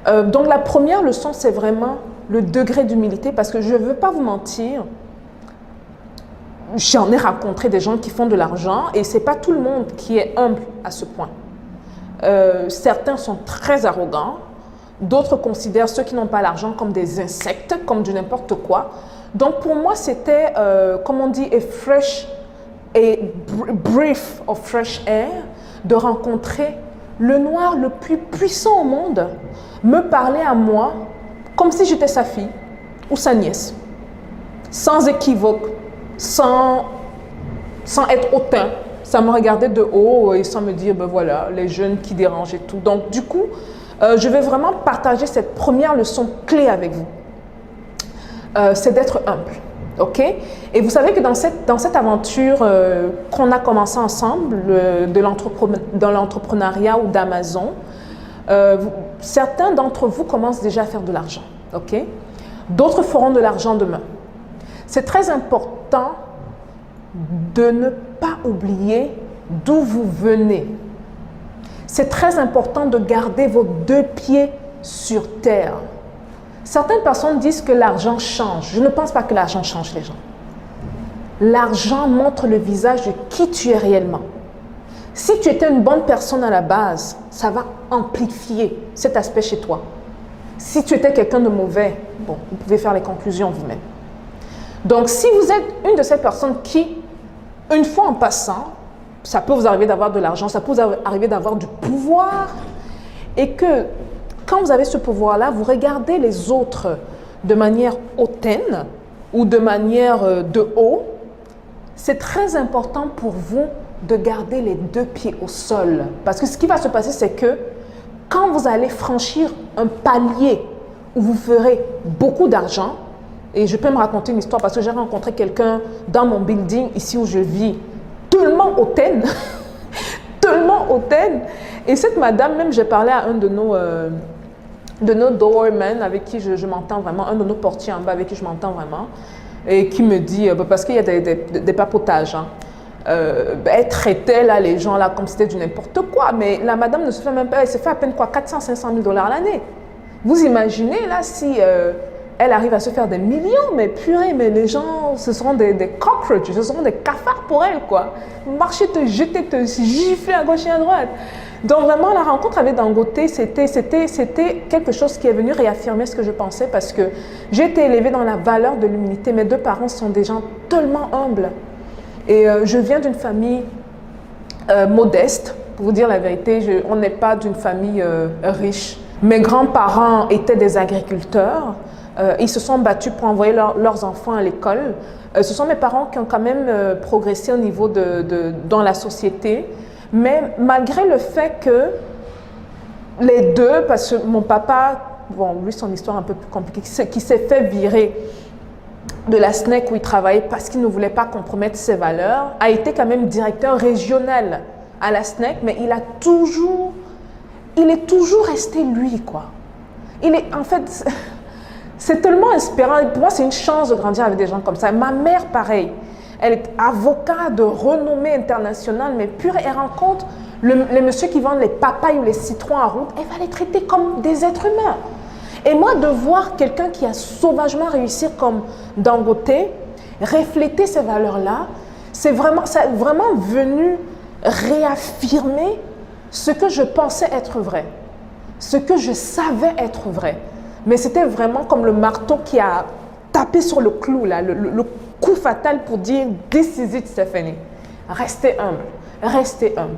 Donc la première leçon, c'est vraiment le degré d'humilité, parce que je ne veux pas vous mentir, j'en ai rencontré des gens qui font de l'argent et ce n'est pas tout le monde qui est humble à ce point. Certains sont très arrogants, d'autres considèrent ceux qui n'ont pas l'argent comme des insectes, comme du n'importe quoi. Donc pour moi, c'était, comme on dit, a breath of fresh air, de rencontrer le noir le plus puissant au monde, me parler à moi comme si j'étais sa fille ou sa nièce, sans équivoque, sans être hautain. Ça me regardait de haut et sans me dire, ben voilà, les jeunes qui dérangent et tout. Donc du coup, je vais vraiment partager cette première leçon clé avec vous. C'est d'être humble. OK? Et vous savez que dans cette aventure qu'on a commencé ensemble, dans l'entrepreneuriat ou d'Amazon, certains d'entre vous commencent déjà à faire de l'argent. OK? D'autres feront de l'argent demain. C'est très important de ne pas oublier d'où vous venez. C'est très important de garder vos deux pieds sur terre. Certaines personnes disent que l'argent change. Je ne pense pas que l'argent change les gens. L'argent montre le visage de qui tu es réellement. Si tu étais une bonne personne à la base, ça va amplifier cet aspect chez toi. Si tu étais quelqu'un de mauvais, bon, vous pouvez faire les conclusions vous-même. Donc, si vous êtes une de ces personnes qui, une fois en passant, ça peut vous arriver d'avoir de l'argent, ça peut vous arriver d'avoir du pouvoir, et que quand vous avez ce pouvoir-là, vous regardez les autres de manière hautaine ou de manière de haut, c'est très important pour vous de garder les deux pieds au sol. Parce que ce qui va se passer, c'est que quand vous allez franchir un palier où vous ferez beaucoup d'argent, et je peux me raconter une histoire parce que j'ai rencontré quelqu'un dans mon building ici où je vis, tellement hautaine, tellement hautaine. Et cette madame, même j'ai parlé à un de nos doormen avec qui je m'entends vraiment, un de nos portiers en bas avec qui je m'entends vraiment, et qui me dit, parce qu'il y a des papotages, hein, elle traitait là, les gens là comme si c'était du n'importe quoi, mais la madame ne se fait même pas, elle se fait à peine quoi, 400-500 000 $ l'année. Vous imaginez là si elle arrive à se faire des millions, mais purée, mais les gens, ce seront des cockroaches, ce seront des cafards pour elle, quoi. Marcher, te jeter, te gifler à gauche et à droite. Donc vraiment, la rencontre avec Dangote, c'était quelque chose qui est venu réaffirmer ce que je pensais parce que j'ai été élevée dans la valeur de l'humilité. Mes deux parents sont des gens tellement humbles. Et je viens d'une famille modeste, pour vous dire la vérité, on n'est pas d'une famille riche. Mes grands-parents étaient des agriculteurs. Ils se sont battus pour envoyer leurs enfants à l'école. Ce sont mes parents qui ont quand même progressé au niveau dans la société. Mais malgré le fait que les deux, parce que mon papa, bon, lui, son histoire un peu plus compliquée, qui s'est fait virer de la SNEC où il travaillait parce qu'il ne voulait pas compromettre ses valeurs, a été quand même directeur régional à la SNEC, mais il est toujours resté lui, quoi. En fait, c'est tellement inspirant. Pour moi, c'est une chance de grandir avec des gens comme ça. Ma mère, pareil. Elle est avocate de renommée internationale, mais pure, elle rencontre les messieurs qui vendent les papayes ou les citrons en route, elle va les traiter comme des êtres humains. Et moi, de voir quelqu'un qui a sauvagement réussi comme Dangote, refléter ces valeurs-là, ça est vraiment venu réaffirmer ce que je pensais être vrai, ce que je savais être vrai. Mais c'était vraiment comme le marteau qui a tapé sur le clou, là, le coup fatal pour dire « This is it, Stéphanie ». Restez humble, restez humble.